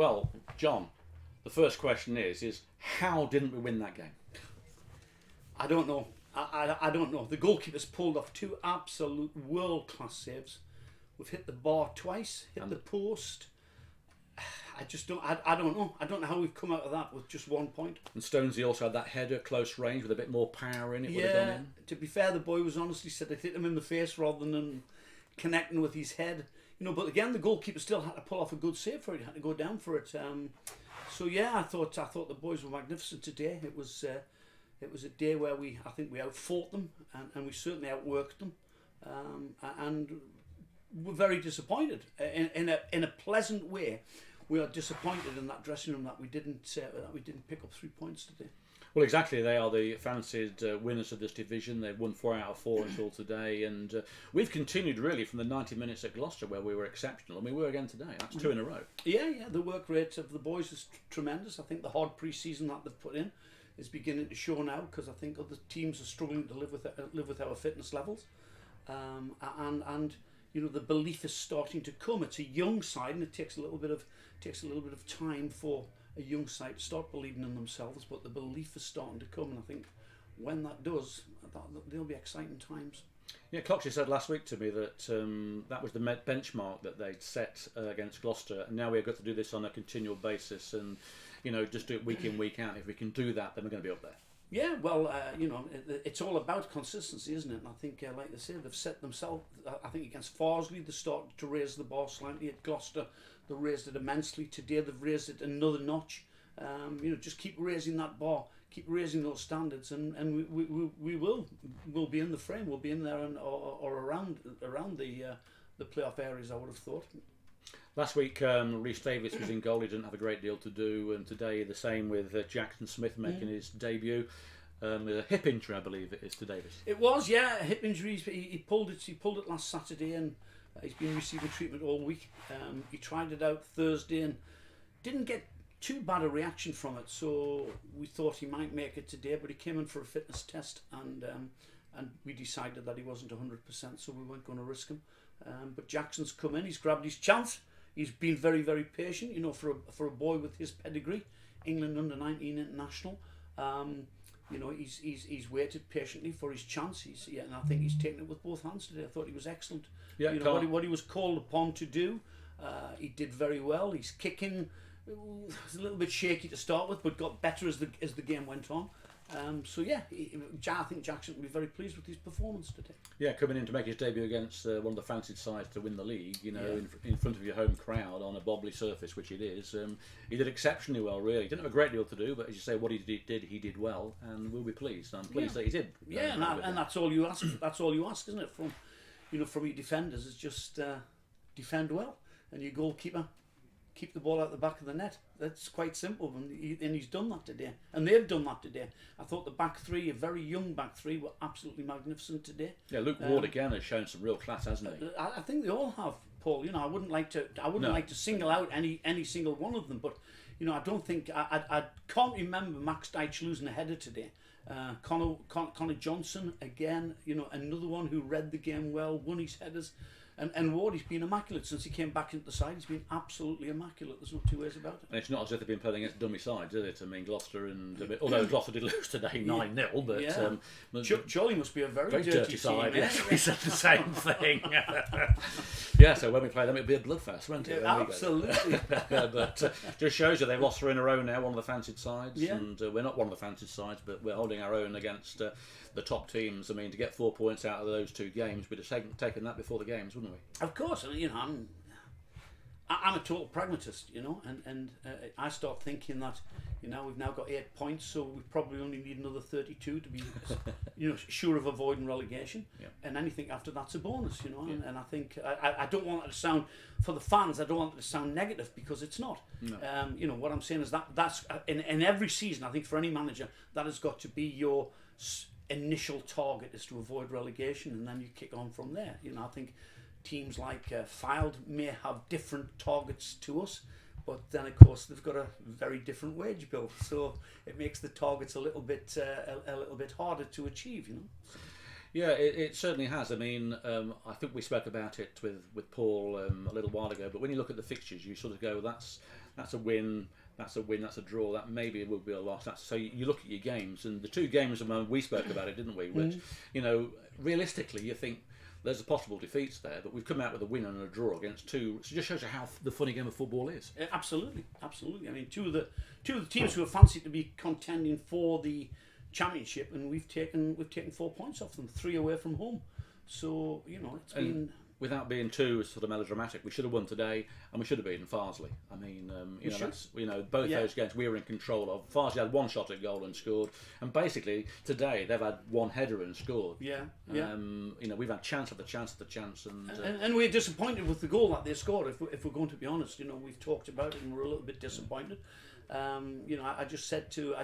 Well, John, the first question is how didn't we win that game? I don't know. I don't know. The goalkeeper's pulled off 2 absolute world-class saves. We've hit the bar twice, hit the post. I just don't. I don't know. I don't know how we've come out of that with just 1 point. And Stonesy also had that header close range with a bit more power in it. Would have gone in. To be fair, the boy was honestly said it hit him in the face rather than connecting with his head. But again, the goalkeeper still had to pull off a good save for it. He had to go down for it. So yeah, I thought the boys were magnificent today. It was a day where I think we outfought them and we certainly outworked them, and we're very disappointed in a pleasant way. We are disappointed in that dressing room that we didn't pick up 3 points today. Well, exactly. They are the fancied winners of this division. They've won 4 out of 4 until today, and we've continued really from the 90 minutes at Gloucester where we were exceptional. I mean, we were again today. That's 2 in a row. Yeah. The work rate of the boys is tremendous. I think the hard pre-season that they've put in is beginning to show now, because I think other teams are struggling to live with our fitness levels, and the belief is starting to come. It's a young side, and it takes a little bit of time for a young side to start believing in themselves. But the belief is starting to come, and I think when that does, there'll be exciting times. Yeah, Coxey said last week to me that that was the benchmark that they'd set against Gloucester, and now we've got to do this on a continual basis, and just do it week in, week out. If we can do that, then we're going to be up there. Yeah, well, it's all about consistency, isn't it? And I think, like they say, they've set themselves. I think against Farsley, they started to raise the bar slightly. At Gloucester, they raised it immensely. Today, they've raised it another notch. Just keep raising that bar, keep raising those standards, and we'll be in the frame. We'll be in there or around the playoff areas, I would have thought. Last week, Rhys Davies was in goal. He didn't have a great deal to do, and today the same with Jackson Smith making his debut. With a hip injury, I believe it is, to Davies. It was, yeah, a hip injury. He pulled it last Saturday, and he's been receiving treatment all week. He tried it out Thursday and didn't get too bad a reaction from it, so we thought he might make it today, but he came in for a fitness test, and we decided that he wasn't 100%, so we weren't going to risk him. But Jackson's come in, he's grabbed his chance. He's been very, very patient, for a boy with his pedigree, England under-19 international. He's waited patiently for his chance. And I think he's taken it with both hands today. I thought he was excellent. Yeah, what he was called upon to do, he did very well. He's kicking was a little bit shaky to start with, but got better as the game went on. I think Jackson will be very pleased with his performance today. Yeah, coming in to make his debut against one of the fancied sides to win the league, in front of your home crowd on a bobbly surface, which it is. He did exceptionally well, really. He didn't have a great deal to do, but as you say, what he did well, and we'll be pleased. I'm pleased that he did. And that's all you ask. That's all you ask, isn't it? From your defenders is just defend well, and your goalkeeper keep the ball out the back of the net. That's quite simple, and he's done that today, and they've done that today. I thought the back three, a very young back three, were absolutely magnificent today. Yeah, Luke Ward again has shown some real class, hasn't he? I think they all have, Paul. I wouldn't like to single out any single one of them, but I don't think I can't remember Max Deitch losing a header today. Connor Johnson again, another one who read the game well, won his headers. And Ward, he's been immaculate since he came back into the side. He's been absolutely immaculate. There's no two ways about it. And it's not as if they've been playing against dummy sides, is it? I mean, Gloucester although Gloucester did lose today 9-0, but Charlie must be a very dirty side. Team, yeah, we said the same thing. Yeah, so when we play them, it'll be a bloodfest, won't it? Yeah, absolutely. But just shows you they've lost 3 in a row now, one of the fancied sides, and we're not one of the fancied sides, but we're holding our own against the top teams. I mean, to get 4 points out of those 2 games, we'd have taken that before the games, wouldn't we? Of course, I'm a total pragmatist, and I start thinking that, we've now got 8 points, so we probably only need another 32 to be, sure of avoiding relegation, and anything after that's a bonus, and I think I don't want it to sound, for the fans, I don't want it to sound negative, because it's not. No. What I'm saying is that's in every season, I think for any manager, that has got to be your initial target, is to avoid relegation, and then you kick on from there. I think teams like Fylde may have different targets to us, but then of course they've got a very different wage bill, so it makes the targets a little bit harder to achieve. Yeah, it certainly has. I mean, I think we spoke about it with Paul a little while ago, but when you look at the fixtures, you sort of go, that's a win. That's a win. That's a draw. That maybe it will be a loss. So you look at your games, and the two games we spoke about it, didn't we? Which realistically, you think there's a possible defeats there, but we've come out with a win and a draw against two. So it just shows you how the funny game of football is. Absolutely. I mean, two of the teams who are fancied to be contending for the championship, and we've taken 4 points off them, 3 away from home. So it's been. Without being too sort of melodramatic, we should have won today, and we should have beaten Farsley. I mean, both those games we were in control of. Farsley had one shot at goal and scored, and basically today they've had one header and scored. We've had chance after chance after chance, and we're disappointed with the goal that they scored. If we're going to be honest, we've talked about it, and we're a little bit disappointed. I just said to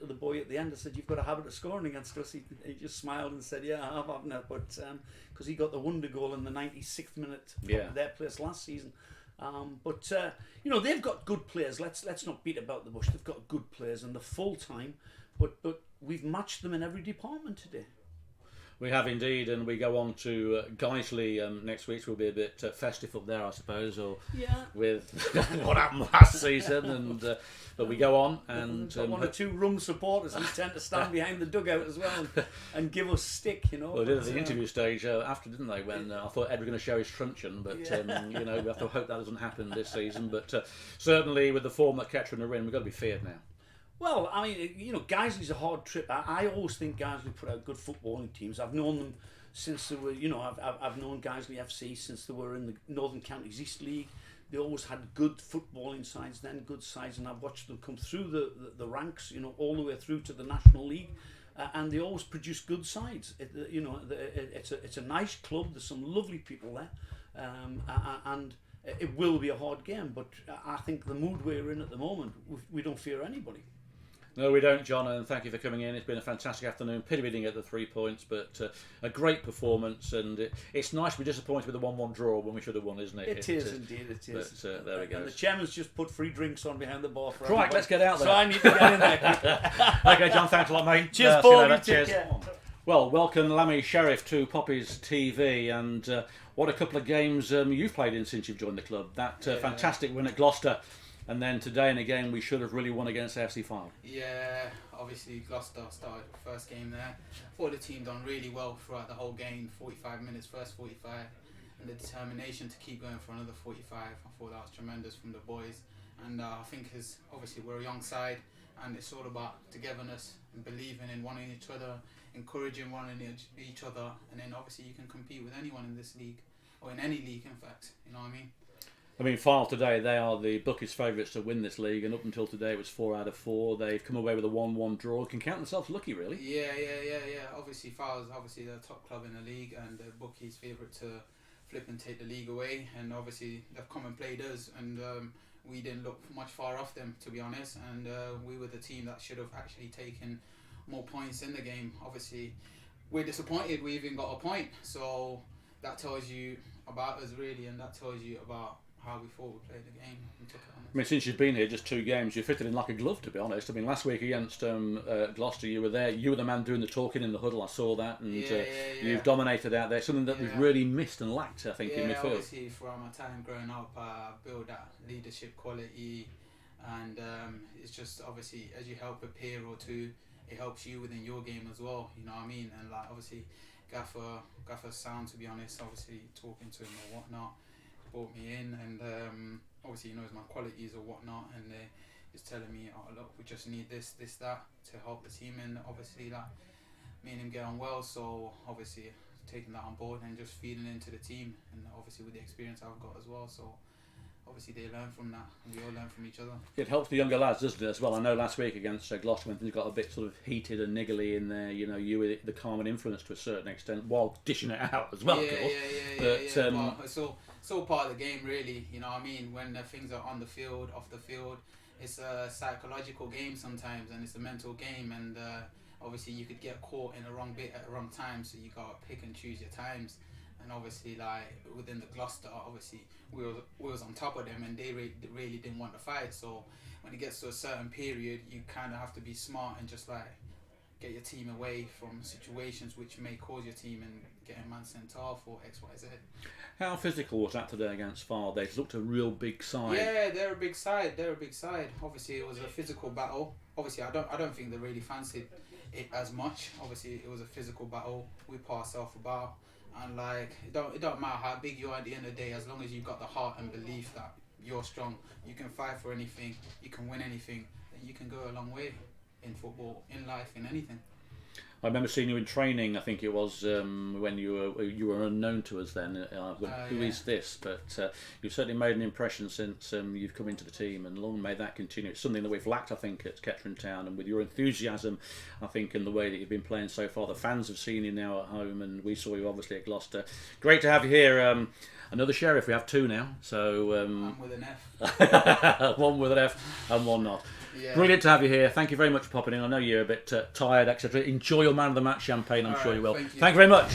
the boy at the end, I said, "You've got a habit of scoring against us." He just smiled and said, "Yeah, I have, haven't I?" But because he got the wonder goal in the 96th minute of their place last season. They've got good players. Let's not beat about the bush. They've got good players and they're full time, but we've matched them in every department today. We have indeed, and we go on to Guiseley next week. So we'll be a bit festive up there, I suppose, or with what happened last season. But we go on, and one or two rum supporters who tend to stand behind the dugout as well and give us stick. Well, they did at the interview stage after, didn't they? When I thought Ed was going to show his truncheon, but we have to hope that doesn't happen this season. But certainly with the form that Kettering are in, we've got to be feared now. Well, I mean, Guiseley's a hard trip. I always think Guiseley put out good footballing teams. I've known them since they were, I've known Guiseley FC since they were in the Northern Counties East League. They always had good footballing sides, then good sides, and I've watched them come through the ranks, all the way through to the National League, and they always produce good sides. It's a nice club. There's some lovely people there, and it will be a hard game. But I think the mood we're in at the moment, we don't fear anybody. No, we don't, John, and thank you for coming in. It's been a fantastic afternoon. Pity we didn't get the 3 points, but a great performance, and it's nice to be disappointed with the 1-1 draw when we should have won, isn't it? It is indeed, it is. But there we go. And the chairman's just put free drinks on behind the bar for everybody. Right, let's get out there. So I need to get in there. Okay, John, thanks a lot, mate. Cheers, Paul. Cheers. Well, welcome, Lamine, Sherif, to Poppy's TV, and what a couple of games you've played in since you've joined the club. That fantastic win at Gloucester. And then today in a game we should have really won against AFC Fylde. Yeah, obviously Gloucester started the first game there. I thought the team done really well throughout the whole game, 45 minutes, first 45, and the determination to keep going for another 45. I thought that was tremendous from the boys. And I think obviously we're a young side, and it's all about togetherness and believing in one in each other, encouraging one in each other, and then obviously you can compete with anyone in this league, or in any league in fact, you know what I mean? I mean, Fylde today, they are the bookies' favourites to win this league, and up until today it was 4 out of 4. They've come away with a 1-1 draw. Can count themselves lucky, really. Yeah. Obviously, Fylde is the top club in the league, and the bookies' favourite to flip and take the league away. And obviously, they've come and played us, and we didn't look much far off them, to be honest. And we were the team that should have actually taken more points in the game. Obviously, we're disappointed we even got a point. So that tells you about us, really, and that tells you about how we thought we played the game and took it on. I mean, since you've been here, just 2 games, you fitted in like a glove, to be honest. I mean, last week against Gloucester, you were there. You were the man doing the talking in the huddle. I saw that, and you've dominated out there. Something that we've really missed and lacked, I think, in midfield. Obviously, throughout my time growing up, I built that leadership quality, and it's just obviously as you help a peer or two, it helps you within your game as well. You know what I mean? And like obviously, Gaffer's sound, to be honest. Obviously, talking to him or whatnot. Brought me in, and obviously he knows my qualities or whatnot, and he's telling me, oh look, we just need this, that to help the team, and obviously that me and him get on well, so obviously taking that on board and just feeding into the team, and obviously with the experience I've got as well, so obviously they learn from that, and we all learn from each other. It helps the younger lads, doesn't it, as well? I know last week against Gloucester when things got a bit sort of heated and niggly in there, you were the calming influence to a certain extent, while dishing it out as well, of course. But it's all part of the game, really, you know what I mean? When things are on the field, off the field, it's a psychological game sometimes, and it's a mental game, and obviously you could get caught in a wrong bit at the wrong time, so you got to pick and choose your times. And obviously, like within the Gloucester, obviously we was on top of them, and they really didn't want to fight. So when it gets to a certain period, you kind of have to be smart and just like get your team away from situations which may cause your team and get a man sent off or X, Y, Z. How physical was that today against Fylde? They looked a real big side. Yeah, they're a big side. Obviously, it was a physical battle. Obviously, I don't think they really fancied it as much. Obviously, it was a physical battle. We put ourselves about, and like it don't matter how big you are at the end of the day, as long as you've got the heart and belief that you're strong, you can fight for anything, you can win anything, then you can go a long way in football, in life, in anything. I remember seeing you in training. I think it was when you were unknown to us then. Who is this? But you've certainly made an impression since you've come into the team, and long may that continue. It's something that we've lacked, I think, at Kettering Town. And with your enthusiasm, I think, and the way that you've been playing so far, the fans have seen you now at home, and we saw you obviously at Gloucester. Great to have you here. Another Sherif. We have two now. So I'm with an F. one with an F and one not. Yeah. Brilliant to have you here. Thank you very much for popping in. I know you're a bit tired, etc. Enjoy your man of the match champagne. I'm sure you will. Thank you very much.